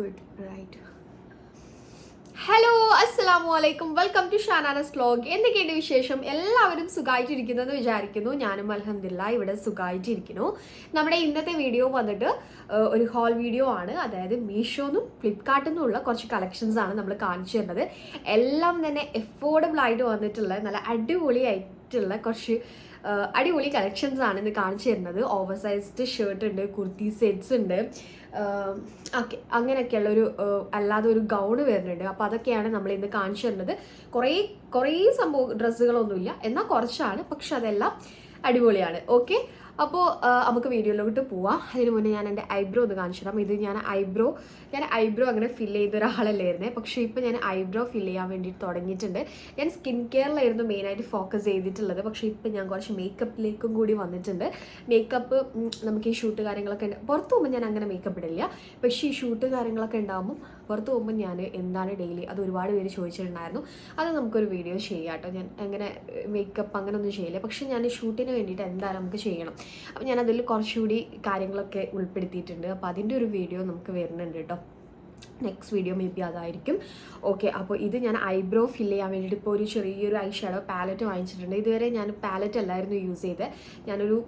Good, right. Hello അസ്സലാമു അലൈക്കും, welcome to ഷാനാനസ് vlog. എന്തൊക്കെയുണ്ട് വിശേഷം? എല്ലാവരും സുഖമായിട്ടിരിക്കുന്നെന്ന് വിചാരിക്കുന്നു. ഞാനും അൽഹംദുലില്ലാ ഇവിടെ സുഖമായിട്ടിരിക്കുന്നു. നമ്മുടെ ഇന്നത്തെ വീഡിയോ വന്നിട്ട് ഒരു ഹോൾ വീഡിയോ ആണ്. അതായത് മീഷോന്നും ഫ്ലിപ്കാർട്ടിൽ നിന്നുള്ള കുറച്ച് കളക്ഷൻസ് ആണ് നമ്മൾ കാണിച്ചു തരുന്നത്. എല്ലാം തന്നെ എഫോർഡബിൾ ആയിട്ട് വന്നിട്ടുള്ള നല്ല അടിപൊളിയായിട്ടുള്ള കുറച്ച് അടിപൊളി കളക്ഷൻസ് ആണ് ഇന്ന് കാണിച്ചു തരുന്നത്. ഓവർ സൈസ്ഡ് ഷർട്ട് ഉണ്ട്, കുർത്തി സെറ്റ്സ് ഉണ്ട്, ഓക്കെ അങ്ങനെയൊക്കെയുള്ളൊരു അല്ലാതെ ഒരു ഗൗണ് വരുന്നുണ്ട്. അപ്പോൾ അതൊക്കെയാണ് നമ്മൾ ഇന്ന് കാണിച്ചു തരുന്നത്. കുറേ സംഭവം ഡ്രസ്സുകളൊന്നുമില്ല, എന്നാൽ കുറച്ചാണ്, പക്ഷെ അതെല്ലാം അടിപൊളിയാണ്. ഓക്കെ, അപ്പോൾ നമുക്ക് വീഡിയോയിലോട്ട് പോവാം. അതിന് മുന്നേ ഞാൻ എൻ്റെ ഐബ്രോ ഒന്ന് കാണിച്ചു തരാം. ഇത് ഞാൻ ഐബ്രോ അങ്ങനെ ഫില്ല് ചെയ്ത ഒരാളല്ലായിരുന്നേ, പക്ഷേ ഇപ്പോൾ ഞാൻ ഐബ്രോ ഫില്ല് ചെയ്യാൻ വേണ്ടിയിട്ട് തുടങ്ങിയിട്ടുണ്ട്. ഞാൻ സ്കിൻ കെയറിലായിരുന്നു മെയിനായിട്ട് ഫോക്കസ് ചെയ്തിട്ടുള്ളത്, പക്ഷേ ഇപ്പോൾ ഞാൻ കുറച്ച് മേക്കപ്പിലേക്കും കൂടി വന്നിട്ടുണ്ട്. മേക്കപ്പ് നമുക്ക് ഈ ഷൂട്ട് കാര്യങ്ങളൊക്കെ ഉണ്ട്. പുറത്ത് പോകുമ്പോൾ ഞാൻ അങ്ങനെ മേക്കപ്പ് ഇടില്ല, പക്ഷേ ഈ ഷൂട്ട് കാര്യങ്ങളൊക്കെ ഉണ്ടാകുമ്പോൾ പുറത്ത് പോകുമ്പോൾ ഞാൻ എന്താണ് ഡെയിലി, അത് ഒരുപാട് പേര് ചോദിച്ചിട്ടുണ്ടായിരുന്നു. അത് നമുക്കൊരു വീഡിയോ ചെയ്യാം കേട്ടോ. ഞാൻ അങ്ങനെ മേക്കപ്പ് അങ്ങനെ ഒന്നും ചെയ്യില്ല, പക്ഷേ ഞാൻ ഷൂട്ടിന് വേണ്ടിയിട്ട് എന്തായാലും നമുക്ക് ചെയ്യണം. അപ്പോൾ ഞാൻ അതിൽ കുറച്ചുകൂടി കാര്യങ്ങളൊക്കെ ഉൾപ്പെടുത്തിയിട്ടുണ്ട്. അപ്പോൾ അതിൻ്റെ ഒരു വീഡിയോ നമുക്ക് വരുന്നുണ്ട് കേട്ടോ. നെക്സ്റ്റ് വീഡിയോ മേ ബി അതായിരിക്കും. ഓക്കെ, അപ്പോൾ ഇത് ഞാൻ ഐബ്രോ ഫില്ല് ചെയ്യാൻ വേണ്ടിയിട്ട് ഇപ്പോൾ ഒരു ചെറിയൊരു ഐ ഷാഡോ പാലറ്റ് വാങ്ങിച്ചിട്ടുണ്ട്. ഇതുവരെ ഞാൻ പാലറ്റ് അല്ലായിരുന്നു യൂസ് ചെയ്തത്. ഞാനൊരു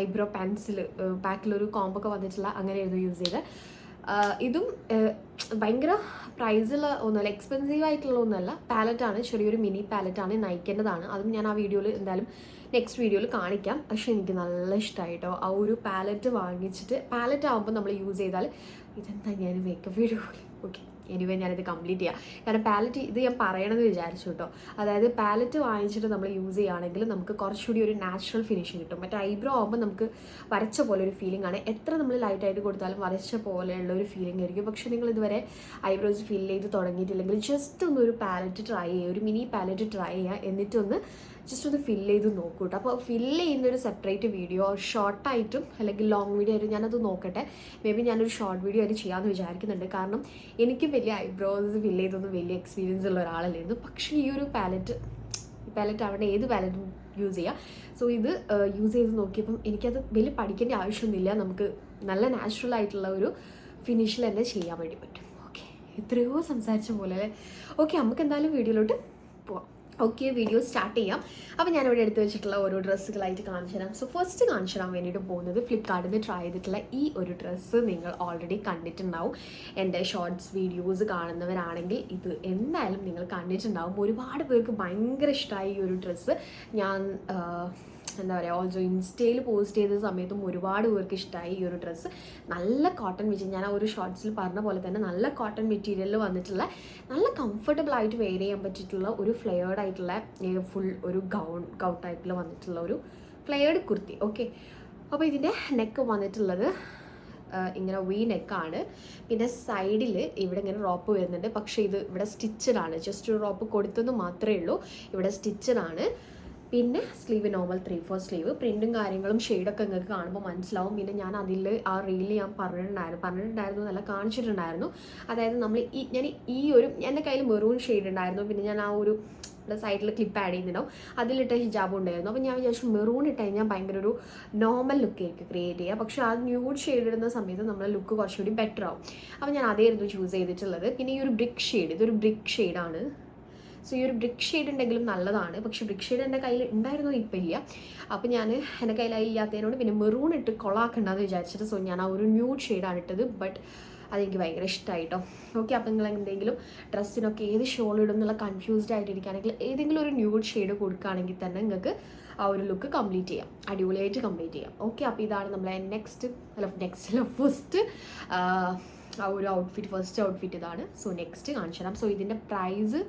ഐബ്രോ പെൻസിൽ പാക്കിലൊരു കോമ്പൊക്കെ വന്നിട്ടുള്ള അങ്ങനെയായിരുന്നു യൂസ് ചെയ്തത്. ഇതും ഭയങ്കര പ്രൈസുള്ള ഒന്നുമല്ല, എക്സ്പെൻസീവ് ആയിട്ടുള്ള ഒന്നുമല്ല, പാലറ്റാണ്, ചെറിയൊരു മിനി പാലറ്റാണ്, നയിക്കേണ്ടതാണ്. അതും ഞാൻ ആ വീഡിയോയിൽ എന്തായാലും നെക്സ്റ്റ് വീഡിയോയിൽ കാണിക്കാം. പക്ഷെ എനിക്ക് നല്ല ഇഷ്ടമായിട്ടോ ആ ഒരു പാലറ്റ് വാങ്ങിച്ചിട്ട്. പാലറ്റ് ആകുമ്പോൾ നമ്മൾ യൂസ് ചെയ്താൽ ഇതെന്താ ഞാൻ മേക്കപ്പ് വീഡിയോ. ഓക്കെ, എനിവേ ഞാനിത് കംപ്ലീറ്റ് ചെയ്യാം. കാരണം പാലറ്റ് ഇത് ഞാൻ പറയണമെന്ന് വിചാരിച്ചു കേട്ടോ. അതായത് പാലറ്റ് വാങ്ങിച്ചിട്ട് നമ്മൾ യൂസ് ചെയ്യുകയാണെങ്കിൽ നമുക്ക് കുറച്ചുകൂടി ഒരു നാച്ചുറൽ ഫിനിഷിങ് കിട്ടും. മറ്റേ ഐബ്രോ ആകുമ്പോൾ നമുക്ക് വരച്ച പോലെ ഒരു ഫീലിംഗ് ആണ്. എത്ര നമ്മൾ ലൈറ്റായിട്ട് കൊടുത്താലും വരച്ച പോലെയുള്ള ഒരു ഫീലിംഗ് ആയിരിക്കും. പക്ഷെ നിങ്ങൾ ഇതുവരെ ഐബ്രോസ് ഫില്ല് ചെയ്ത് തുടങ്ങിയിട്ടില്ലെങ്കിൽ ജസ്റ്റ് ഒന്ന് ഒരു പാലറ്റ് ട്രൈ ചെയ്യുക, ഒരു മിനി പാലറ്റ് ട്രൈ ചെയ്യുക, എന്നിട്ടൊന്ന് ജസ്റ്റ് ഒന്ന് ഫില്ല് ചെയ്ത് നോക്കൂ കേട്ടോ. അപ്പോൾ ഫില്ല് ചെയ്യുന്നൊരു സെപ്പറേറ്റ് വീഡിയോ ഷോർട്ടായിട്ടും അല്ലെങ്കിൽ ലോങ് വീഡിയോ ആയിട്ടും ഞാനത് നോക്കട്ടെ. മേ ബി ഞാനൊരു ഷോർട്ട് വീഡിയോ ആയിട്ട് ചെയ്യാമെന്ന് വിചാരിക്കുന്നുണ്ട്. കാരണം എനിക്ക് വലിയ ഐബ്രോസ് ഫില്ല് ചെയ്തൊന്നും വലിയ എക്സ്പീരിയൻസ് ഉള്ള ഒരാളല്ലായിരുന്നു. പക്ഷേ ഈ ഒരു പാലറ്റ് അവിടെ ഏത് പാലറ്റും യൂസ് ചെയ്യാം. സോ ഇത് യൂസ് ചെയ്ത് നോക്കിയപ്പം എനിക്കത് വലിയ പഠിക്കേണ്ട ആവശ്യമൊന്നുമില്ല. നമുക്ക് നല്ല നാച്ചുറൽ ആയിട്ടുള്ള ഒരു ഫിനിഷിൽ തന്നെ ചെയ്യാൻ വേണ്ടി പറ്റും. ഓക്കെ, എത്രയോ സംസാരിച്ച പോലെ അല്ലേ. ഓക്കെ, നമുക്ക് എന്തായാലും വീഡിയോയിലോട്ട് പോവാം. ഓക്കെ, വീഡിയോ സ്റ്റാർട്ട് ചെയ്യാം. അപ്പോൾ ഞാനിവിടെ എടുത്ത് വെച്ചിട്ടുള്ള ഓരോ ഡ്രസ്സുകളായിട്ട് കാണിച്ചു തരാം. സോ ഫസ്റ്റ് കാണിച്ചു തരാൻ വേണ്ടിയിട്ട് പോകുന്നത് ഫ്ലിപ്കാർട്ടിൽ നിന്ന് ട്രൈ ചെയ്തിട്ടുള്ള ഈ ഒരു ഡ്രസ്സ് നിങ്ങൾ ഓൾറെഡി കണ്ടിട്ടുണ്ടാവും. എൻ്റെ ഷോർട്സ് വീഡിയോസ് കാണുന്നവരാണെങ്കിൽ ഇത് എന്തായാലും നിങ്ങൾ കണ്ടിട്ടുണ്ടാവും. ഒരുപാട് പേർക്ക് ഭയങ്കര ഇഷ്ടമായി ഈ ഒരു ഡ്രസ്സ്. ഞാൻ എന്താ പറയുക, ഓൾസോ ഇൻസ്റ്റയിൽ പോസ്റ്റ് ചെയ്ത സമയത്തും ഒരുപാട് പേർക്ക് ഇഷ്ടമായി ഈ ഒരു ഡ്രസ്സ്. നല്ല കോട്ടൺ മെറ്റീരിയൽ, ഞാൻ ആ ഒരു ഷോർട്സിൽ പറഞ്ഞ പോലെ തന്നെ നല്ല കോട്ടൺ മെറ്റീരിയലിൽ വന്നിട്ടുള്ള നല്ല കംഫർട്ടബിൾ ആയിട്ട് വെയർ ചെയ്യാൻ പറ്റിയിട്ടുള്ള ഒരു ഫ്ലെയേർഡ് ആയിട്ടുള്ള ഫുൾ ഒരു ഗൗൺ ടൈപ്പിൽ വന്നിട്ടുള്ള ഒരു ഫ്ലെയേർഡ് കുർത്തി. ഓക്കെ, അപ്പോൾ ഇതിൻ്റെ നെക്ക് വന്നിട്ടുള്ളത് ഇങ്ങനെ വി നെക്കാണ്. പിന്നെ സൈഡിൽ ഇവിടെ ഇങ്ങനെ റോപ്പ് വരുന്നുണ്ട്, പക്ഷേ ഇത് ഇവിടെ സ്റ്റിച്ചഡാണ്. ജസ്റ്റ് ഒരു റോപ്പ് കൊടുത്തെന്ന് മാത്രമേ ഉള്ളൂ, ഇവിടെ സ്റ്റിച്ചഡാണ്. പിന്നെ സ്ലീവ് നോർമൽ 3/4 സ്ലീവ്. പ്രിൻറ്റും കാര്യങ്ങളും ഷെയ്ഡൊക്കെ നിങ്ങൾക്ക് കാണുമ്പോൾ മനസ്സിലാവും. പിന്നെ ഞാൻ അതിൽ ആ റീലിൽ ഞാൻ പറഞ്ഞിട്ടുണ്ടായിരുന്നു നല്ല കാണിച്ചിട്ടുണ്ടായിരുന്നു. അതായത് ഞാൻ ഈ ഒരു എൻ്റെ കയ്യിൽ മെറൂൺ ഷെയ്ഡ് ഉണ്ടായിരുന്നു. പിന്നെ ഞാൻ ആ ഒരു സൈഡിൽ ക്ലിപ്പ് ആഡ് ചെയ്യുന്നുണ്ടാവും, അതിലിട്ട ഹിജാബ് ഉണ്ടായിരുന്നു. അപ്പോൾ ഞാൻ വിചാരിച്ചു മെറൂൺ ഇട്ട് കഴിഞ്ഞാൽ ഭയങ്കര ഒരു നോർമൽ ലുക്കായിരിക്കും ക്രിയേറ്റ് ചെയ്യുക. പക്ഷേ ആ ന്യൂഡ് ഷെയ്ഡ് ഇടുന്ന സമയത്ത് നമ്മുടെ ലുക്ക് കുറച്ചുകൂടി ബെറ്റർ ആവും. അപ്പോൾ ഞാൻ അതായിരുന്നു ചൂസ് ചെയ്തിട്ടുള്ളത്. പിന്നെ ഈ ഒരു ബ്രിക്ക് ഷെയ്ഡ്, ഇതൊരു ബ്രിക്ക് ഷെയ്ഡാണ്. സോ ഈ ഒരു ബ്രിക്ക് ഷെയ്ഡ് ഉണ്ടെങ്കിലും നല്ലതാണ്. പക്ഷേ ബ്രിക്ക് ഷെയ്ഡ് എൻ്റെ കയ്യിൽ ഉണ്ടായിരുന്നോ ഇപ്പം ഇല്ല. അപ്പോൾ ഞാൻ എൻ്റെ കയ്യിൽ ഇല്ലാത്തതിനോട് പിന്നെ മെറൂൺ ഇട്ട് കൊളാക്കണ്ടെന്ന് വിചാരിച്ചിട്ട് സോ ഞാൻ ആ ഒരു ന്യൂഡ് ഷെയ്ഡാണ് ഇട്ടത്. ബട്ട് അതെനിക്ക് ഭയങ്കര ഇഷ്ടമായിട്ടോ. ഓക്കെ, അപ്പോൾ നിങ്ങൾ എന്തെങ്കിലും ഡ്രസ്സിനൊക്കെ ഏത് ഷോൾ ഇടും എന്നുള്ള കൺഫ്യൂസ്ഡ് ആയിട്ടിരിക്കുകയാണെങ്കിൽ ഏതെങ്കിലും ഒരു ന്യൂഡ് ഷെയ്ഡ് കൊടുക്കുകയാണെങ്കിൽ തന്നെ നിങ്ങൾക്ക് ആ ഒരു ലുക്ക് കംപ്ലീറ്റ് ചെയ്യാം, അടിപൊളിയായിട്ട് കംപ്ലീറ്റ് ചെയ്യാം. ഓക്കെ, അപ്പോൾ ഇതാണ് നമ്മളെ ഫസ്റ്റ് ആ ഒരു ഫസ്റ്റ് ഔട്ട്ഫിറ്റ് ഇതാണ്. സോ നെക്സ്റ്റ് കാണിച്ചു തരാം. സോ ഇതിൻ്റെ പ്രൈസ്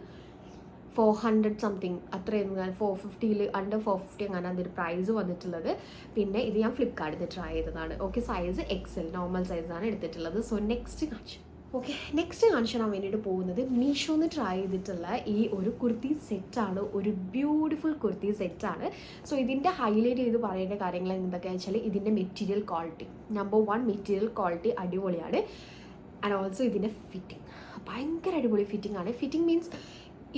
400 സംതിങ് അത്രയും, 450 അണ്ടർ 450 അങ്ങനെ അതിൻ്റെ പ്രൈസ് വന്നിട്ടുള്ളത്. പിന്നെ ഇത് ഞാൻ ഫ്ലിപ്കാർട്ടിൽ നിന്ന് ട്രൈ ചെയ്തതാണ്. ഓക്കെ, സൈസ് XL നോർമൽ സൈസാണ് എടുത്തിട്ടുള്ളത്. സോ നെക്സ്റ്റ് കാണിച്ചു. ഓക്കെ, നെക്സ്റ്റ് കാണിച്ചു തരാൻ വേണ്ടിയിട്ട് പോകുന്നത് മീഷോന്ന് ട്രൈ ചെയ്തിട്ടുള്ള ഈ ഒരു കുർത്തി സെറ്റാണ്. ഒരു ബ്യൂട്ടിഫുൾ കുർത്തി സെറ്റാണ്. സോ ഇതിൻ്റെ ഹൈലൈറ്റ് ചെയ്ത് പറയേണ്ട കാര്യങ്ങൾ എന്തൊക്കെയാണെന്ന് വെച്ചാൽ ഇതിൻ്റെ material quality, number 1 material quality അടിപൊളിയാണ്. ആൻഡ് ഓൾസോ ഇതിൻ്റെ ഫിറ്റിംഗ് ഭയങ്കര അടിപൊളി ഫിറ്റിംഗ് ആണ്. ഫിറ്റിംഗ് മീൻസ്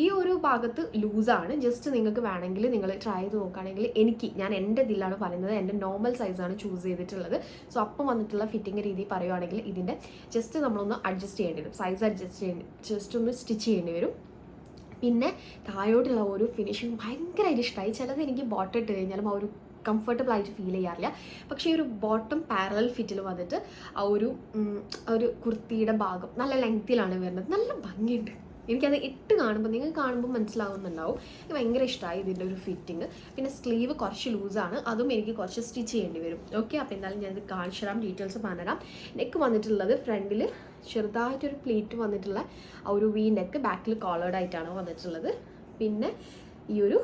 ഈ ഒരു ഭാഗത്ത് ലൂസാണ്. ജസ്റ്റ് നിങ്ങൾക്ക് വേണമെങ്കിൽ നിങ്ങൾ ട്രൈ ചെയ്ത് നോക്കുകയാണെങ്കിൽ ഞാൻ എൻ്റെ ഇതിലാണ് പറയുന്നത്, എൻ്റെ നോർമൽ സൈസാണ് ചൂസ് ചെയ്തിട്ടുള്ളത്. സോ അപ്പം വന്നിട്ടുള്ള ഫിറ്റിംഗ് രീതി പറയുവാണെങ്കിൽ ഇതിൻ്റെ ജസ്റ്റ് നമ്മളൊന്ന് അഡ്ജസ്റ്റ് ചെയ്യേണ്ടി വരും, സൈസ് അഡ്ജസ്റ്റ് ചെയ്യേണ്ടി, ജസ്റ്റ് ഒന്ന് സ്റ്റിച്ച് ചെയ്യേണ്ടി വരും. പിന്നെ താഴോട്ടുള്ള ഒരു ഫിനിഷിങ് ഭയങ്കരമായിട്ട് ഇഷ്ടമായി. ചിലത് എനിക്ക് ബോട്ടം ഇട്ട് കഴിഞ്ഞാലും ആ ഒരു കംഫർട്ടബിൾ ആയിട്ട് ഫീൽ ചെയ്യാറില്ല. പക്ഷേ ഈ ഒരു ബോട്ടം പാരലൽ ഫിറ്റിൽ വന്നിട്ട് ആ ഒരു കുർത്തിയുടെ ഭാഗം നല്ല ലെങ്ത്തിലാണ് വരുന്നത്, നല്ല ഭംഗിയുണ്ട്. എനിക്കത് ഇട്ട് കാണുമ്പോൾ, നിങ്ങൾക്ക് കാണുമ്പോൾ മനസ്സിലാവുന്നുണ്ടാവും. എനിക്ക് ഭയങ്കര ഇഷ്ടമായി ഇതിൻ്റെ ഒരു ഫിറ്റിങ്. പിന്നെ സ്ലീവ് കുറച്ച് ലൂസാണ്, അതും എനിക്ക് കുറച്ച് സ്റ്റിച്ച് ചെയ്യേണ്ടി വരും. ഓക്കെ, അപ്പോൾ എന്തായാലും ഞാനിത് കാണിച്ചു തരാം, ഡീറ്റെയിൽസ് പറഞ്ഞുതരാം. നെക്ക് വന്നിട്ടുള്ളത് ഫ്രണ്ടിൽ ചെറുതായിട്ടൊരു പ്ലീറ്റ് വന്നിട്ടുള്ള ആ ഒരു വി നെക്ക്, ബാക്കിൽ കോളേർഡ് ആയിട്ടാണ് വന്നിട്ടുള്ളത്. പിന്നെ ഈ ഒരു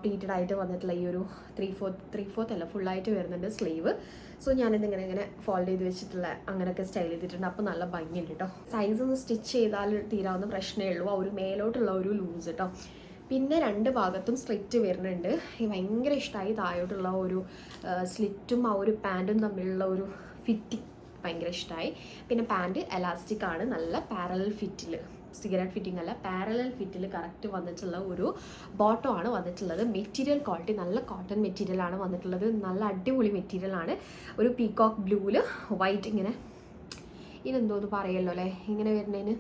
പ്ലീറ്റഡ് ആയിട്ട് വന്നിട്ടുള്ള ഈ ഒരു ത്രീ ഫോർത്ത് അല്ല ഫുള്ളായിട്ട് വരുന്നുണ്ട് സ്ലീവ്. സോ ഞാനിത് ഇങ്ങനെ ഫോൾഡ് ചെയ്ത് വെച്ചിട്ടുള്ള അങ്ങനെയൊക്കെ സ്റ്റൈൽ ചെയ്തിട്ടുണ്ട്. അപ്പോൾ നല്ല ഭംഗിയുണ്ട് കേട്ടോ. സൈസ് ഒന്ന് സ്റ്റിച്ച് ചെയ്താൽ തീരാവുന്ന പ്രശ്നമേ ഉള്ളൂ, ആ ഒരു മേലോട്ടുള്ള ഒരു ലൂസ് കേട്ടോ. പിന്നെ രണ്ട് ഭാഗത്തും സ്ലിറ്റ് വരുന്നുണ്ട്. ഭയങ്കര ഇഷ്ടമായി താഴോട്ടുള്ള ഒരു സ്ലിറ്റും ആ ഒരു പാൻറ്റും തമ്മിലുള്ള ഒരു ഫിറ്റിംഗ് ഭയങ്കര ഇഷ്ടമായി. പിന്നെ പാൻറ്റ് എലാസ്റ്റിക് ആണ്, നല്ല പാരലൽ ഫിറ്റിൽ, സിഗരറ്റ് ഫിറ്റിംഗ് അല്ല, പാരലൽ ഫിറ്റിൽ കറക്റ്റ് വന്നിട്ടുള്ള ഒരു ബോട്ടം ആണ് വന്നിട്ടുള്ളത്. മെറ്റീരിയൽ ക്വാളിറ്റി നല്ല കോട്ടൺ മെറ്റീരിയൽ ആണ് വന്നിട്ടുള്ളത്, നല്ല അടിപൊളി മെറ്റീരിയൽ ആണ്. ഒരു പീകോക്ക് ബ്ലൂവിൽ വൈറ്റ് ഇങ്ങനെ ഇതെന്തോന്ന് പറയുമല്ലോ അല്ലേ, ഇങ്ങനെ വരുന്നതിന്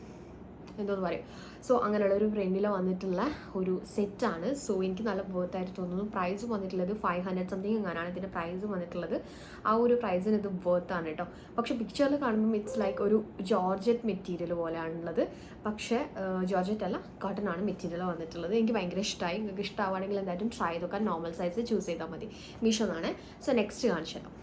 എന്തോന്ന് പറയും. സോ അങ്ങനെയുള്ള ഒരു പ്രിന്റിൽ വന്നിട്ടുള്ള ഒരു സെറ്റാണ്. സോ എനിക്ക് നല്ല വേർത്തായിട്ട് തോന്നുന്നു. പ്രൈസ് വന്നിട്ടുള്ളത് 500 സംതിങ് എങ്ങാനാണ് ഇതിൻ്റെ പ്രൈസ് വന്നിട്ടുള്ളത്. ആ ഒരു പ്രൈസിന് ഇത് വേർത്താണ് കേട്ടോ. പക്ഷേ പിക്ചറിൽ കാണുമ്പോൾ ഇറ്റ്സ് ലൈക്ക് ഒരു ജോർജറ്റ് മെറ്റീരിയൽ പോലെയാണുള്ളത്. പക്ഷേ ജോർജറ്റ് അല്ല, കോട്ടൺ ആണ് മെറ്റീരിയൽ വന്നിട്ടുള്ളത്. എനിക്ക് ഭയങ്കര ഇഷ്ടമായി. നിങ്ങൾക്ക് ഇഷ്ടമാണെങ്കിൽ എന്തായാലും ട്രൈ ചെയ്ത് നോക്കാൻ, നോർമൽ സൈസ് ചൂസ് ചെയ്താൽ മതി. മീഷോ എന്നാണ്. സോ നെക്സ്റ്റ് കാണിച്ചു തരാം.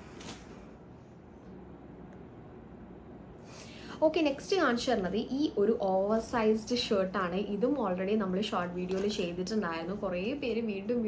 ഓക്കെ, നെക്സ്റ്റ് കാണിച്ചു തരുന്നത് ഈ ഒരു ഓവർ സൈസ്ഡ് ഷർട്ടാണ്. ഇതും ഓൾറെഡി നമ്മൾ ഷോർട്ട് വീഡിയോയിൽ ചെയ്തിട്ടുണ്ടായിരുന്നു. കുറേ പേര് വീണ്ടും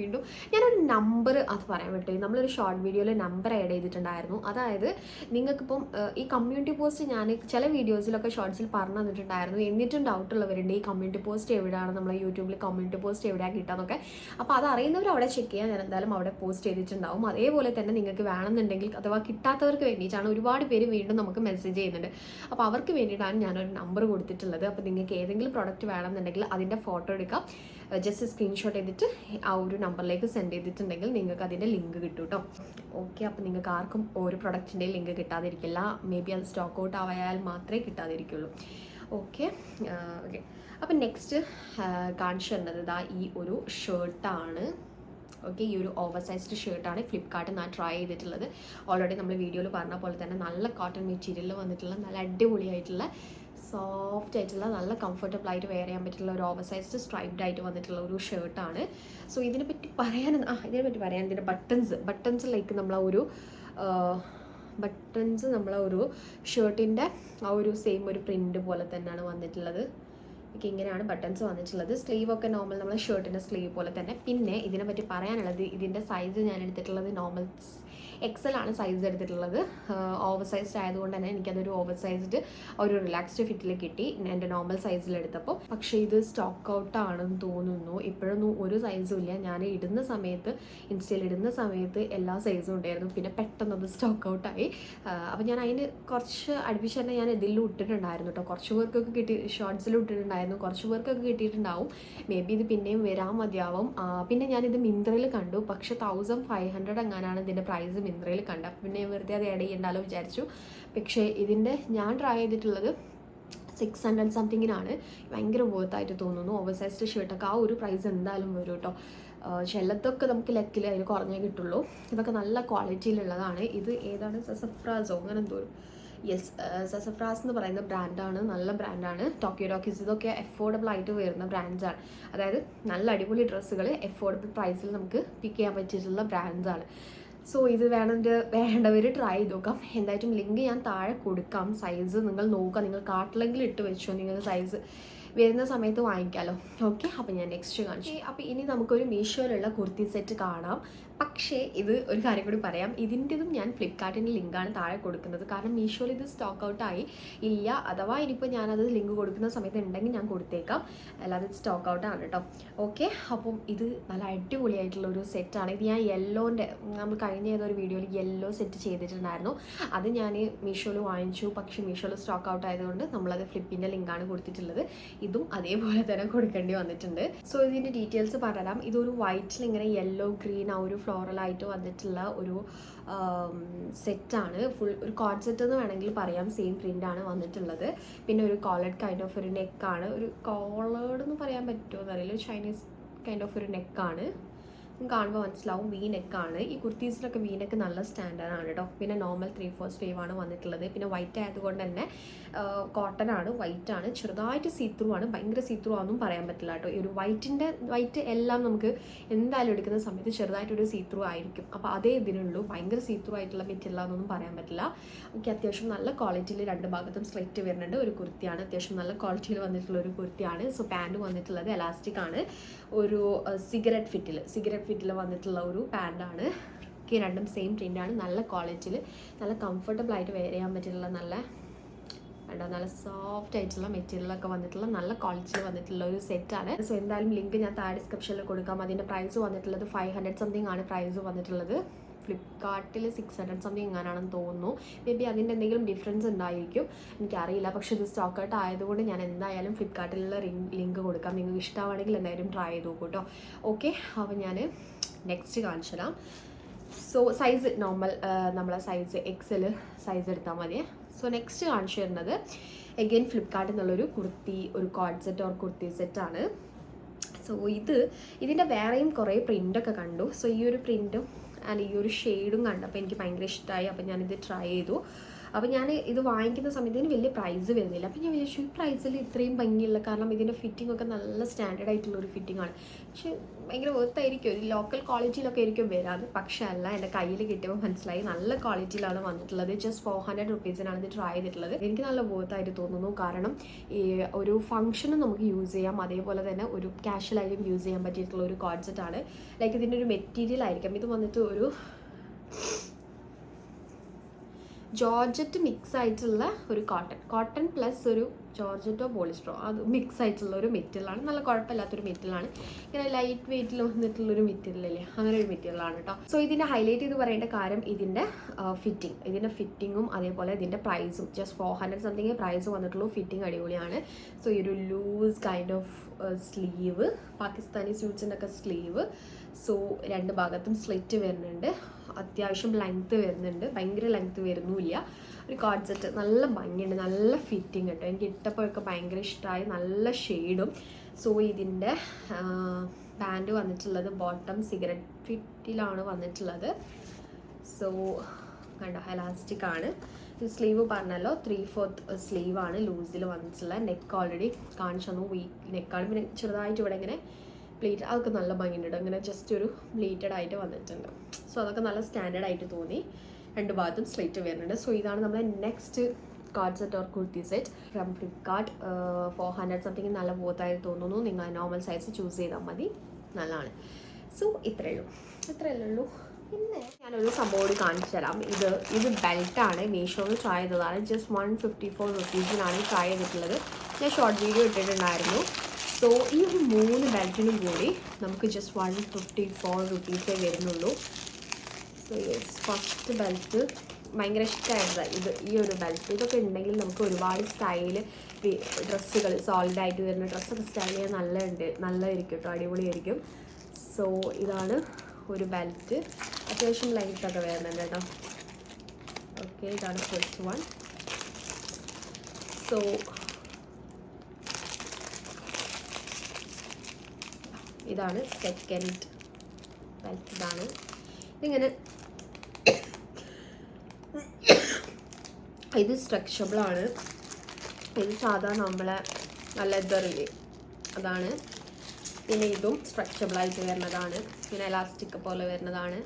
ഞാനൊരു നമ്പർ അത് പറയാൻ പറ്റും, നമ്മളൊരു ഷോർട്ട് വീഡിയോയിൽ നമ്പർ ആഡ് ചെയ്തിട്ടുണ്ടായിരുന്നു. അതായത് നിങ്ങൾക്കിപ്പം ഈ കമ്മ്യൂണിറ്റി പോസ്റ്റ് ഞാൻ ചില വീഡിയോസിലൊക്കെ ഷോർട്സിൽ പറഞ്ഞു തന്നിട്ടുണ്ടായിരുന്നു. എന്നിട്ടും ഡൗട്ടുള്ളവരുണ്ട് ഈ കമ്മ്യൂണിറ്റി പോസ്റ്റ് എവിടെയാണ്, നമ്മളെ യൂട്യൂബിൽ കമ്മ്യൂണിറ്റി പോസ്റ്റ് എവിടെയാണ് കിട്ടാന്നൊക്കെ. അപ്പോൾ അത് അറിയുന്നവർ അവിടെ ചെക്ക് ചെയ്യാൻ ഞാൻ എന്തായാലും അവിടെ പോസ്റ്റ് ചെയ്തിട്ടുണ്ടാവും. അതേപോലെ തന്നെ നിങ്ങൾക്ക് വേണമെന്നുണ്ടെങ്കിൽ അഥവാ കിട്ടാത്തവർക്ക് വേണ്ടിയിട്ടാണ് ഒരുപാട് പേര് വീണ്ടും നമുക്ക് മെസ്സേജ് ചെയ്യുന്നുണ്ട്. അപ്പോൾ അവർക്ക് വേണ്ടിയിട്ടാണ് ഞാനൊരു നമ്പർ കൊടുത്തിട്ടുള്ളത്. അപ്പോൾ നിങ്ങൾക്ക് ഏതെങ്കിലും പ്രോഡക്റ്റ് വേണമെന്നുണ്ടെങ്കിൽ അതിൻ്റെ ഫോട്ടോ എടുക്കാം, ജസ്റ്റ് സ്ക്രീൻഷോട്ട് ചെയ്തിട്ട് ആ ഒരു നമ്പറിലേക്ക് സെൻഡ് ചെയ്തിട്ടുണ്ടെങ്കിൽ നിങ്ങൾക്ക് അതിൻ്റെ ലിങ്ക് കിട്ടും കേട്ടോ. ഓക്കെ, അപ്പോൾ നിങ്ങൾക്ക് ആർക്കും ഒരു പ്രൊഡക്റ്റിൻ്റെയും ലിങ്ക് കിട്ടാതിരിക്കില്ല. മേ ബി അത് സ്റ്റോക്ക് ഔട്ട് ആയാൽ മാത്രമേ കിട്ടാതിരിക്കുള്ളൂ. ഓക്കെ. അപ്പം നെക്സ്റ്റ് കാണിച്ചു തരുന്നത് ഇതാ ഈ ഒരു ഷർട്ടാണ്. ഓക്കെ, ഈ ഒരു ഓവർ സൈസ്ഡ് ഷർട്ടാണ് ഫ്ലിപ്കാർട്ടിൽ ഞാൻ ട്രൈ ചെയ്തിട്ടുള്ളത്. ഓൾറെഡി നമ്മൾ വീഡിയോയിൽ പറഞ്ഞ പോലെ തന്നെ നല്ല കോട്ടൺ മെറ്റീരിയലിൽ വന്നിട്ടുള്ള നല്ല അടിപൊളിയായിട്ടുള്ള സോഫ്റ്റ് ആയിട്ടുള്ള നല്ല കംഫർട്ടബിൾ ആയിട്ട് വെയർ ചെയ്യാൻ പറ്റുള്ള ഒരു ഓവർ സൈസ്ഡ് സ്ട്രൈപ്ഡ് ആയിട്ട് വന്നിട്ടുള്ള ഒരു ഷർട്ടാണ്. സോ ഇതിനെപ്പറ്റി പറയാൻ ഇതിൻ്റെ ബട്ടൺസിലേക്ക് നമ്മളെ ഒരു ഷർട്ടിൻ്റെ ആ ഒരു സെയിം ഒരു പ്രിൻ്റ് പോലെ തന്നെയാണ് വന്നിട്ടുള്ളത്. ഇങ്ങനെയാണ് ബട്ടൺസ് വന്നിട്ടുള്ളത്. സ്ലീവ് ഒക്കെ നോർമൽ നമ്മളെ ഷർട്ടിൻ്റെ സ്ലീവ് പോലെ തന്നെ. പിന്നെ ഇതിനെ പറ്റി പറയാനുള്ളത്, ഇതിൻ്റെ സൈസ് ഞാൻ എടുത്തിട്ടുള്ളത് നോർമൽ XL ആണ് സൈസ് എടുത്തിട്ടുള്ളത്. ഓവർ സൈസ്ഡ് ആയതുകൊണ്ട് തന്നെ എനിക്കതൊരു ഓവർ സൈസ്ഡ് ഒരു റിലാക്സ്ഡ് ഫിറ്റിൽ കിട്ടി എൻ്റെ നോർമൽ സൈസിലെടുത്തപ്പോൾ. പക്ഷേ ഇത് സ്റ്റോക്ക് ഔട്ട് ആണെന്ന് തോന്നുന്നു. ഇപ്പോഴൊന്നും ഒരു സൈസും ഇല്ല. ഞാൻ ഇൻസ്റ്റയിൽ ഇടുന്ന സമയത്ത് എല്ലാ സൈസും ഉണ്ടായിരുന്നു. പിന്നെ പെട്ടെന്ന് അത് സ്റ്റോക്ക് ഔട്ടായി. അപ്പോൾ ഞാൻ അതിന് കുറച്ച് അടുപ്പിച്ച് തന്നെ ഞാൻ ഇതിലും ഇട്ടിട്ടുണ്ടായിരുന്നു കേട്ടോ. കുറച്ച് പേർക്കൊക്കെ ഷോർട്സിലും ഇട്ടിട്ടുണ്ടായിരുന്നു, കുറച്ച് പേർക്കൊക്കെ കിട്ടിയിട്ടുണ്ടാവും. മേ ബി ഇത് പിന്നെയും വരാൻ മതിയാവും. പിന്നെ ഞാനിത് മിന്ത്രയിൽ കണ്ടു, പക്ഷേ 1500 എങ്ങാനാണ് ഇതിൻ്റെ പ്രൈസ് മിന്ത്രയിൽ കണ്ട. പിന്നെ വെറുതെ അത് ആഡ് ചെയ്യണ്ടല്ലോ വിചാരിച്ചു. പക്ഷേ ഇതിൻ്റെ ഞാൻ ട്രൈ ചെയ്തിട്ടുള്ളത് 600 സംതിങ്ങിനാണ്. ഭയങ്കര വേർത്തായിട്ട് തോന്നുന്നു. ഓവർ സൈസ്ഡ് ഷർട്ടൊക്കെ ആ ഒരു പ്രൈസ് എന്തായാലും വരും കേട്ടോ. ചിലതൊക്കെ നമുക്ക് ലെക്കിൽ അതിൽ കുറഞ്ഞേ കിട്ടുള്ളൂ. ഇതൊക്കെ നല്ല ക്വാളിറ്റിയിലുള്ളതാണ്. ഇത് ഏതാണ്, സസഫ്രാസോ അങ്ങനെ എന്തോ, യെസ്, സസഫ്രാസ് എന്ന് പറയുന്ന ബ്രാൻഡാണ്, നല്ല ബ്രാൻഡാണ്. ടോക്കിയോ ഡോക്കീസ് ഇതൊക്കെ അഫോർഡബിൾ ആയിട്ട് വരുന്ന ബ്രാൻഡ്സാണ്. അതായത് നല്ല അടിപൊളി ഡ്രസ്സുകൾ അഫോർഡബിൾ പ്രൈസിൽ നമുക്ക് പിക്ക് ചെയ്യാൻ പറ്റിയിട്ടുള്ള ബ്രാൻഡ്സാണ്. സോ ഇത് വേണ്ടവർ ട്രൈ ചെയ്ത് നോക്കാം. എന്തായിട്ടും ലിങ്ക് ഞാൻ താഴെ കൊടുക്കാം. സൈസ് നിങ്ങൾ നോക്കുക, നിങ്ങൾ കാർട്ടിലെങ്കിലും ഇട്ട് വെച്ചോ, നിങ്ങൾക്ക് സൈസ് വരുന്ന സമയത്ത് വാങ്ങിക്കാമല്ലോ. ഓക്കെ, അപ്പോൾ ഞാൻ നെക്സ്റ്റ് കാണിച്ചു. അപ്പോൾ ഇനി നമുക്കൊരു മീഷോയിലുള്ള കുർത്തി സെറ്റ് കാണാം. പക്ഷേ ഇത് ഒരു കാര്യം കൂടി പറയാം, ഇതിൻ്റെതും ഞാൻ ഫ്ലിപ്കാർട്ടിൻ്റെ ലിങ്കാണ് താഴെ കൊടുക്കുന്നത്. കാരണം മീഷോയിൽ ഇത് സ്റ്റോക്ക് ഔട്ടായി ഇല്ല. അഥവാ ഇനിയിപ്പോൾ ഞാനത് ലിങ്ക് കൊടുക്കുന്ന സമയത്ത് ഉണ്ടെങ്കിൽ ഞാൻ കൊടുത്തേക്കാം, അല്ലാതെ സ്റ്റോക്ക് ഔട്ടാണ് കേട്ടോ. ഓക്കെ, അപ്പം ഇത് നല്ല അടിപൊളിയായിട്ടുള്ള ഒരു സെറ്റാണ്. ഇത് ഞാൻ യെല്ലോൻ്റെ, നമ്മൾ കഴിഞ്ഞ ഏതൊരു വീഡിയോയിൽ യെല്ലോ സെറ്റ് ചെയ്തിട്ടുണ്ടായിരുന്നു. അത് ഞാൻ മീഷോയിൽ വാങ്ങിച്ചു. പക്ഷേ മീഷോയിൽ സ്റ്റോക്ക് ഔട്ട് ആയതുകൊണ്ട് നമ്മളത് ഫ്ലിപ്പിൻ്റെ ലിങ്കാണ് കൊടുത്തിട്ടുള്ളത്. ഇതും അതേപോലെ തന്നെ കൊടുക്കേണ്ടി വന്നിട്ടുണ്ട്. സോ ഇതിൻ്റെ ഡീറ്റെയിൽസ് പറഞ്ഞുതരാം. ഇതൊരു വൈറ്റിൽ ഇങ്ങനെ യെല്ലോ ഗ്രീൻ ആ ഒരു ഫ്ലോറലായിട്ട് വന്നിട്ടുള്ള ഒരു സെറ്റാണ്. ഫുൾ ഒരു കോഡ് സെറ്റ് എന്ന് വേണമെങ്കിൽ പറയാം. സെയിം പ്രിൻ്റാണ് വന്നിട്ടുള്ളത്. പിന്നെ ഒരു കോളേഡ് കൈൻഡ് ഓഫ് ഒരു നെക്കാണ്. ഒരു കോളേഡ് എന്ന് പറയാൻ പറ്റുമോ എന്നറിയില്ല. ചൈനീസ് കൈൻഡ് ഓഫ് ഒരു നെക്കാണ്. കാണുമ്പോൾ മനസ്സിലാവും വി നെക്കാണ്. ഈ കുർത്തീസിലൊക്കെ വി നെക്ക് നല്ല സ്റ്റാൻഡേർഡാണ് കേട്ടോ. പിന്നെ നോർമൽ 3/4 സ്ലീവ് ആണ് വന്നിട്ടുള്ളത്. പിന്നെ വൈറ്റ് ആയതുകൊണ്ട് തന്നെ കോട്ടൺ ആണ്, വൈറ്റ് ആണ്, ചെറുതായിട്ട് സീത്രൂ ആണ്. ഭയങ്കര സീത്രൂ ആണെന്നും പറയാൻ പറ്റില്ല കേട്ടോ. ഈ ഒരു വൈറ്റ് എല്ലാം നമുക്ക് എന്തായാലും എടുക്കുന്ന സമയത്ത് ചെറുതായിട്ടൊരു സീത്രൂ ആയിരിക്കും. അപ്പോൾ അതേ ഇതിനുള്ളൂ. ഭയങ്കര സീത്രൂ ആയിട്ടുള്ള മെറ്റീരിയൽ ആണെന്നൊന്നും പറയാൻ പറ്റില്ല. എനിക്ക് അത്യാവശ്യം നല്ല ക്വാളിറ്റിയിൽ രണ്ട് ഭാഗത്തും സ്ലിറ്റ് വരുന്നുണ്ട്. ഒരു കുർത്തിയാണ്, അത്യാവശ്യം നല്ല ക്വാളിറ്റിയിൽ വന്നിട്ടുള്ള ഒരു കുർത്തിയാണ്. സോ പാൻറ് വന്നിട്ടുള്ളത് എലാസ്റ്റിക് ആണ്. ഒരു സിഗരറ്റ് ഫിറ്റിൽ വന്നിട്ടുള്ള ഒരു പാൻറ്റാണ്. രണ്ടും സെയിം പ്രിൻ്റാണ്. നല്ല ക്വാളിറ്റിയിൽ നല്ല കംഫർട്ടബിൾ ആയിട്ട് വെയർ ചെയ്യാൻ പറ്റിയിട്ടുള്ള നല്ല സോഫ്റ്റ് ആയിട്ടുള്ള മെറ്റീരിയലൊക്കെ വന്നിട്ടുള്ള നല്ല ക്വാളിറ്റിയിൽ വന്നിട്ടുള്ള ഒരു സെറ്റാണ്. സോ എന്തായാലും ലിങ്ക് ഞാൻ താഴെ ഡിസ്ക്രിപ്ഷനിൽ കൊടുക്കാം. അതിൻ്റെ പ്രൈസ് വന്നിട്ടുള്ളത് 500 സംതിങ് ആണ് പ്രൈസ് വന്നിട്ടുള്ളത്. ഫ്ലിപ്കാർട്ടിൽ 600 സംതിങ് എങ്ങനെയാണെന്ന് തോന്നുന്നു. മേ ബി അതിൻ്റെ എന്തെങ്കിലും ഡിഫറൻസ് ഉണ്ടായിരിക്കും, എനിക്കറിയില്ല. പക്ഷേ ഇത് സ്റ്റോക്ക് ഔട്ട് ആയതുകൊണ്ട് ഞാൻ എന്തായാലും ഫ്ലിപ്കാർട്ടിലുള്ള ലിങ്ക് കൊടുക്കാം. നിങ്ങൾക്ക് ഇഷ്ടമാണെങ്കിൽ എന്തായാലും ട്രൈ ചെയ്ത് നോക്കൂ കേട്ടോ. ഓക്കെ, അപ്പോൾ ഞാൻ നെക്സ്റ്റ് കാണിച്ചു തരാം. സോ സൈസ് നോർമൽ നമ്മളെ സൈസ് XL സൈസ് എടുത്താൽ മതി. സോ നെക്സ്റ്റ് കാണിച്ചു തരുന്നത് എഗെയിൻ ഫ്ലിപ്കാർട്ടിൽ നിന്നുള്ളൊരു ഒരു കോഡ് സെറ്റ് ഓർ കുർത്തി സെറ്റാണ്. സോ ഇതിൻ്റെ വേറെയും കുറേ പ്രിൻ്റൊക്കെ കണ്ടു. സോ ഈ ഒരു പ്രിൻറ്റും ആൻഡ് ഈ ഒരു ഷെയ്ഡും കണ്ടപ്പോൾ എനിക്ക് ഭയങ്കര ഇഷ്ടമായി. അപ്പോൾ ഞാനിത് ട്രൈ ചെയ്തു. അപ്പോൾ ഞാൻ ഇത് വാങ്ങിക്കുന്ന സമയത്ത് ഇതിന് വലിയ പ്രൈസ് വരുന്നില്ല. അപ്പോൾ ഞാൻ വിചാരിച്ചു ഈ പ്രൈസിൽ ഇത്രയും ഭംഗിയുള്ള, കാരണം ഇതിൻ്റെ ഫിറ്റിംഗ് ഒക്കെ നല്ല സ്റ്റാൻഡേർഡ് ആയിട്ടുള്ള ഒരു ഫിറ്റിംഗ് ആണ്. പക്ഷേ ഭയങ്കര വർത്തായിരിക്കും, ഒരു ലോക്കൽ ക്വാളിറ്റിയിലൊക്കെ ആയിരിക്കും വരാറ്. പക്ഷേ അല്ല, എൻ്റെ കയ്യിൽ കിട്ടിയപ്പോൾ മനസ്സിലായി നല്ല ക്വാളിറ്റിയിലാണ് വന്നിട്ടുള്ളത്. ജസ്റ്റ് 400 റുപ്പീസിനാണ് ഇത് ട്രൈ ചെയ്തിട്ടുള്ളത്. എനിക്ക് നല്ല വർത്തായിട്ട് തോന്നുന്നു. കാരണം ഈ ഒരു ഫംഗ്ഷനും നമുക്ക് യൂസ് ചെയ്യാം, അതേപോലെ തന്നെ ഒരു കാഷ്വലായിട്ടും യൂസ് ചെയ്യാൻ പറ്റിയിട്ടുള്ള ഒരു കോഡ് സെറ്റാണ്. ലൈക്ക് ഇതിൻ്റെ ഒരു മെറ്റീരിയൽ ആയിരിക്കും. ഇത് വന്നിട്ട് ഒരു ജോർജറ്റ് മിക്സ് ആയിട്ടുള്ള ഒരു കോട്ടൺ പ്ലസ് ഒരു ജോർജറ്റോ പോളിസ്റ്ററോ അത് മിക്സ് ആയിട്ടുള്ള ഒരു മെറ്റീരിയലാണ്. നല്ല കുഴപ്പമില്ലാത്തൊരു മെറ്റീരിയലാണ്. ഇങ്ങനെ ലൈറ്റ് വെയിറ്റിൽ വന്നിട്ടുള്ളൊരു മെറ്റീരിയൽ അല്ലേ, അങ്ങനെ ഒരു മെറ്റീരിയലാണ് കേട്ടോ. സോ ഇതിൻ്റെ ഹൈലൈറ്റ് ചെയ്ത് പറയേണ്ട കാര്യം ഇതിൻ്റെ ഫിറ്റിങ്ങും അതേപോലെ ഇതിൻ്റെ പ്രൈസും. ജസ്റ്റ് 400 സംതിങ് പ്രൈസ് വന്നിട്ടുള്ളൂ. ഫിറ്റിംഗ് അടിപൊളിയാണ്. സോ ഈ ഒരു loose kind of sleeve, Pakistani സ്യൂട്ട്സിൻ്റെ ഒക്കെ സ്ലീവ്. സോ രണ്ട് ഭാഗത്തും സ്ലിറ്റ് വരുന്നുണ്ട്. അത്യാവശ്യം ലെങ്ത്ത് വരുന്നുണ്ട്, ഭയങ്കര ലെങ്ത്ത് വരുന്നുമില്ല. ഒരു കോഡ് സെറ്റ് നല്ല ഭംഗിയുണ്ട്, നല്ല ഫിറ്റിംഗ് കേട്ടോ. എനിക്ക് ഇട്ടപ്പോഴൊക്കെ ഭയങ്കര ഇഷ്ടമായി, നല്ല ഷെയ്ഡും. സോ ഇതിൻ്റെ പാൻറ് വന്നിട്ടുള്ളത് ബോട്ടം സിഗരറ്റ് ഫിറ്റിലാണ് വന്നിട്ടുള്ളത്. സോ കണ്ടോ, എലാസ്റ്റിക് ആണ്. സ്ലീവ് പറഞ്ഞല്ലോ 3/4 സ്ലീവാണ് ലൂസിൽ വന്നിട്ടുള്ള. നെക്ക് ഓൾറെഡി കാണിച്ചു തന്നു, വീക്ക് നെക്കാണ്. പിന്നെ ചെറുതായിട്ട് ഇവിടെ ഇങ്ങനെ പ്ലീറ്റ്, അതൊക്കെ നല്ല ഭംഗിയുണ്ട്. അങ്ങനെ ജസ്റ്റ് ഒരു പ്ലീറ്റഡ് ആയിട്ട് വന്നിട്ടുണ്ട്. സോ അതൊക്കെ നല്ല സ്റ്റാൻഡേർഡ് ആയിട്ട് തോന്നി. രണ്ട് ഭാഗത്തും സ്ലിറ്റ് വരുന്നുണ്ട്. സോ ഇതാണ് നമ്മുടെ next code set or kurti set from Flipkart. 400 something നല്ല ബോത്തായിട്ട് തോന്നുന്നു. നിങ്ങൾ നോർമൽ സൈസ് ചൂസ് ചെയ്താൽ മതി, നല്ലതാണ്. സോ ഇത്രയേ ഉള്ളൂ. പിന്നെ ഞാനൊരു സംഭവം കാണിച്ചു തരാം. ഇത് ബെൽറ്റാണ്. മീഷോയിൽ ട്രൈ ചെയ്തതാണ്. ജസ്റ്റ് 154 റുപ്പീസിനാണ് ട്രൈ ചെയ്തിട്ടുള്ളത്. ഞാൻ ഷോർട്ട് വീഡിയോ ഇട്ടിട്ടുണ്ടായിരുന്നു. സോ ഈ ഒരു 3 ബെൽറ്റിനും കൂടി നമുക്ക് ജസ്റ്റ് 154 റുപ്പീസേ വരുന്നുള്ളൂ. സോ ഫസ്റ്റ് ബെൽറ്റ് ഭയങ്കര ഇഷ്ടമായിരുന്നു. ഈ ഒരു ബെൽറ്റ് ഇതൊക്കെ ഉണ്ടെങ്കിൽ നമുക്ക് ഒരുപാട് സ്റ്റൈല് ഡ്രസ്സുകൾ, സോളിഡ് ആയിട്ട് വരുന്ന ഡ്രസ്സൊക്കെ സ്റ്റൈൽ ചെയ്യാൻ നല്ലതായിരിക്കും കേട്ടോ, അടിപൊളിയായിരിക്കും. സോ ഇതാണ് ഒരു ബെൽറ്റ്. അത്യാവശ്യം ലെങ്ത്തൊക്കെ വരുന്നുണ്ട് കേട്ടോ. ഓക്കെ, ഇതാണ് ഫസ്റ്റ് വൺ. സോ ഇതാണ് സെക്കൻഡ് ബെൽറ്റ്. ഇതാണ് ഇതിങ്ങനെ, ഇത് സ്ട്രെച്ചബിളാണ്. ഇത് സാധാ നമ്മളെ ലെതറില്ലേ അതാണ്. പിന്നെ ഇതും സ്ട്രെച്ചബിളായിട്ട് വരുന്നതാണ്. പിന്നെ എലാസ്റ്റിക് പോലെ വരുന്നതാണ്.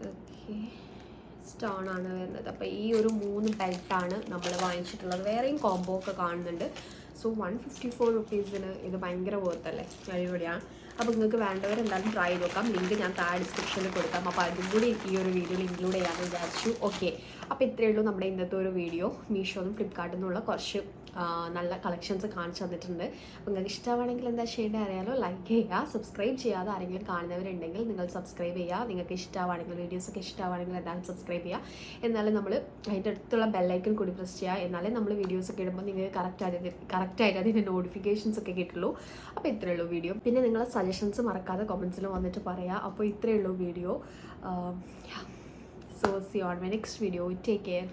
ഓക്കെ, സ്റ്റോൺ ആണ് വരുന്നത്. അപ്പോൾ ഈ ഒരു 3 ബെൽറ്റാണ് നമ്മൾ വാങ്ങിച്ചിട്ടുള്ളത്. വേറെയും കോംബോ ഒക്കെ കാണുന്നുണ്ട്. സോ 154 റുപ്പീസിന് ഇത് ഭയങ്കര വർത്തല്ലേ, അടിപൊളിയാണ്. അപ്പോൾ നിങ്ങൾക്ക് വേണ്ടവർ എന്തായാലും ട്രൈ ചെയ്ത് നോക്കാം. ലിങ്ക് ഞാൻ താഴെ ഡിസ്ക്രിപ്ഷനിൽ കൊടുക്കാം. അപ്പോൾ അതും കൂടി ഈ ഒരു വീഡിയോയിൽ ഇൻക്ലൂഡ് ചെയ്യാമെന്ന് വിചാരിച്ചു. ഓക്കെ, അപ്പോൾ ഇത്രയേ ഉള്ളൂ നമ്മുടെ ഇന്നത്തെ ഒരു വീഡിയോ. മീഷോന്നും ഫ്ലിപ്കാർട്ടിൽ നിന്നുള്ള കുറച്ച് നല്ല കളക്ഷൻസ് കാണിച്ചു തന്നിട്ടുണ്ട്. അപ്പോൾ നിങ്ങൾക്ക് ഇഷ്ടമാണെങ്കിൽ എന്താ ചെയ്യേണ്ടത് അറിയാലോ, ലൈക്ക് ചെയ്യുക. സബ്സ്ക്രൈബ് ചെയ്യാതെ ആരെങ്കിലും കാണുന്നവരുണ്ടെങ്കിൽ നിങ്ങൾ സബ്സ്ക്രൈബ് ചെയ്യുക. നിങ്ങൾക്ക് ഇഷ്ടമാണെങ്കിൽ വീഡിയോസൊക്കെ ഇഷ്ടമാണെങ്കിൽ എന്തായാലും സബ്സ്ക്രൈബ് ചെയ്യുക. എന്നാലും നമ്മൾ അതിൻ്റെ അടുത്തുള്ള ബെല്ലൈക്കൺ കൂടി പ്രസ് ചെയ്യുക. എന്നാലേ നമ്മൾ വീഡിയോസൊക്കെ ഇടുമ്പോൾ നിങ്ങൾക്ക് കറക്റ്റായിട്ട് അതിൻ്റെ നോട്ടിഫിക്കേഷൻസ് ഒക്കെ കിട്ടുള്ളൂ. അപ്പോൾ ഇത്രയേ ഉള്ളൂ വീഡിയോ. പിന്നെ നിങ്ങളെ സജഷൻസ് മറക്കാതെ കമൻസിൽ വന്നിട്ട് പറയുക. അപ്പോൾ ഇത്രയേ ഉള്ളൂ video. So see you on my next video. Take care.